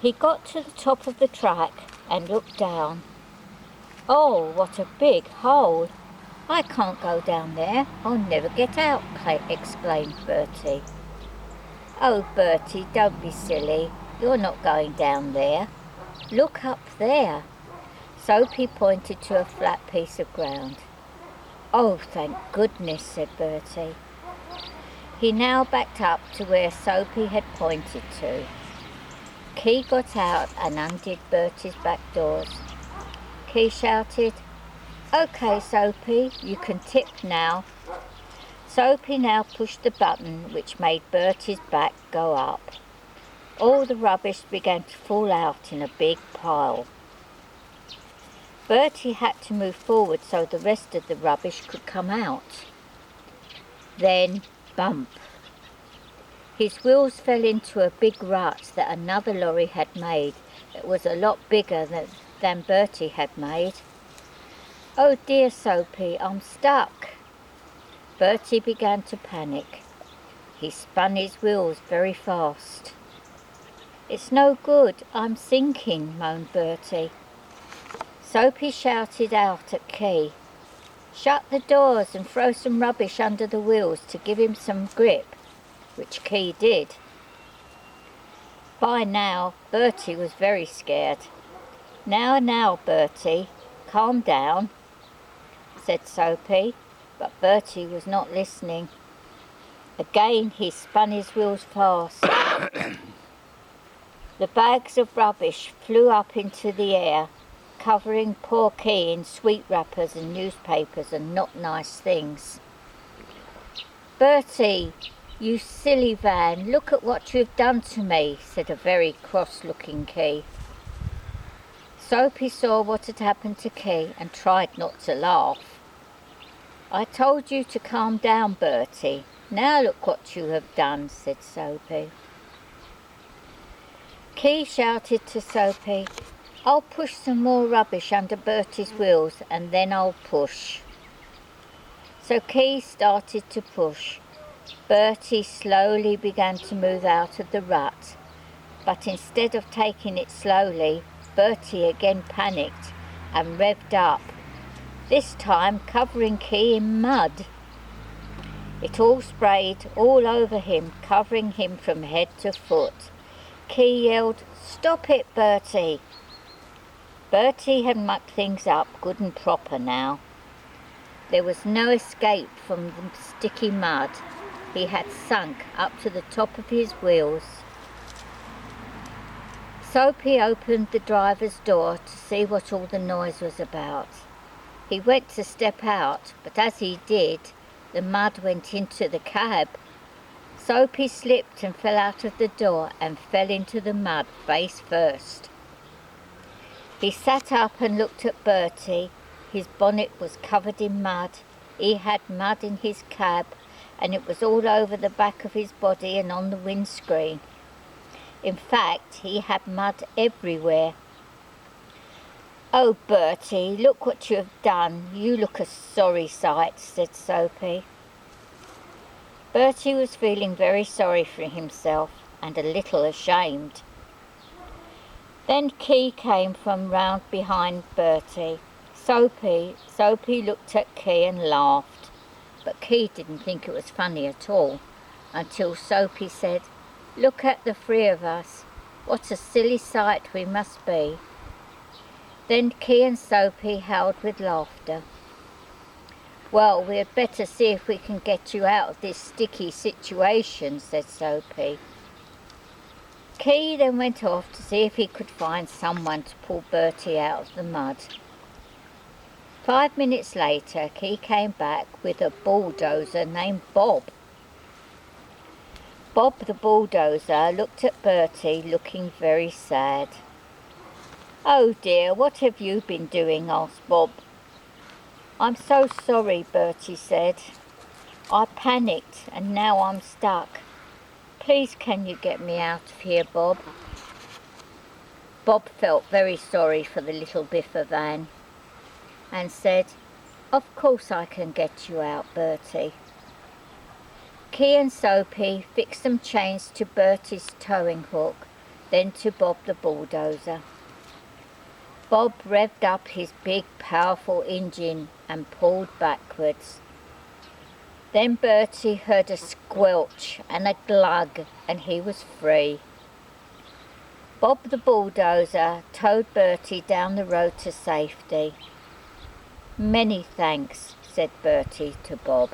He got to the top of the track and looked down. "Oh, what a big hole! I can't go down there. I'll never get out," exclaimed Bertie. "Oh, Bertie, don't be silly. You're not going down there. Look up there." Soapy pointed to a flat piece of ground. "Oh, thank goodness," said Bertie. He now backed up to where Soapy had pointed to. Key got out and undid Bertie's back doors. Key shouted, "OK, Soapy, you can tip now." Soapy now pushed the button which made Bertie's back go up. All the rubbish began to fall out in a big pile. Bertie had to move forward so the rest of the rubbish could come out. Then, bump! His wheels fell into a big rut that another lorry had made that was a lot bigger than Bertie had made. "Oh dear, Soapy, I'm stuck." Bertie began to panic. He spun his wheels very fast. "It's no good, I'm sinking," moaned Bertie. Soapy shouted out at Key, "Shut the doors and throw some rubbish under the wheels to give him some grip," which Key did. By now, Bertie was very scared. Now, Bertie, calm down," said Soapy, but Bertie was not listening. Again he spun his wheels fast. The bags of rubbish flew up into the air, covering poor Key in sweet wrappers and newspapers and not nice things. "Bertie, you silly van, look at what you've done to me," said a very cross-looking Key. Soapy saw what had happened to Key and tried not to laugh. "I told you to calm down, Bertie. Now look what you have done," said Soapy. Key shouted to Soapy, "I'll push some more rubbish under Bertie's wheels and then I'll push." So Key started to push. Bertie slowly began to move out of the rut, but instead of taking it slowly, Bertie again panicked and revved up, this time covering Key in mud. It all sprayed all over him, covering him from head to foot. Key yelled, "Stop it, Bertie!" Bertie had mucked things up good and proper now. There was no escape from the sticky mud. He had sunk up to the top of his wheels. Soapy opened the driver's door to see what all the noise was about. He went to step out, but as he did, the mud went into the cab. Soapy slipped and fell out of the door and fell into the mud face first. He sat up and looked at Bertie. His bonnet was covered in mud. He had mud in his cab, and it was all over the back of his body and on the windscreen. In fact, he had mud everywhere. "Oh, Bertie, look what you have done. You look a sorry sight," said Soapy. Bertie was feeling very sorry for himself and a little ashamed. Then Key came from round behind Bertie. Soapy looked at Key and laughed, but Key didn't think it was funny at all, until Soapy said, "Look at the three of us. What a silly sight we must be." Then Key and Soapy howled with laughter. "Well, we had better see if we can get you out of this sticky situation," said Soapy. Key then went off to see if he could find someone to pull Bertie out of the mud. 5 minutes later, Key came back with a bulldozer named Bob. Bob the bulldozer looked at Bertie, looking very sad. "Oh dear, what have you been doing?" asked Bob. "I'm so sorry," Bertie said. "I panicked and now I'm stuck. Please can you get me out of here, Bob?" Bob felt very sorry for the little Biffa van and said, "Of course I can get you out, Bertie." Key and Soapy fixed some chains to Bertie's towing hook, then to Bob the bulldozer. Bob revved up his big, powerful engine and pulled backwards. Then Bertie heard a squelch and a glug, and he was free. Bob the bulldozer towed Bertie down the road to safety. "Many thanks," said Bertie to Bob.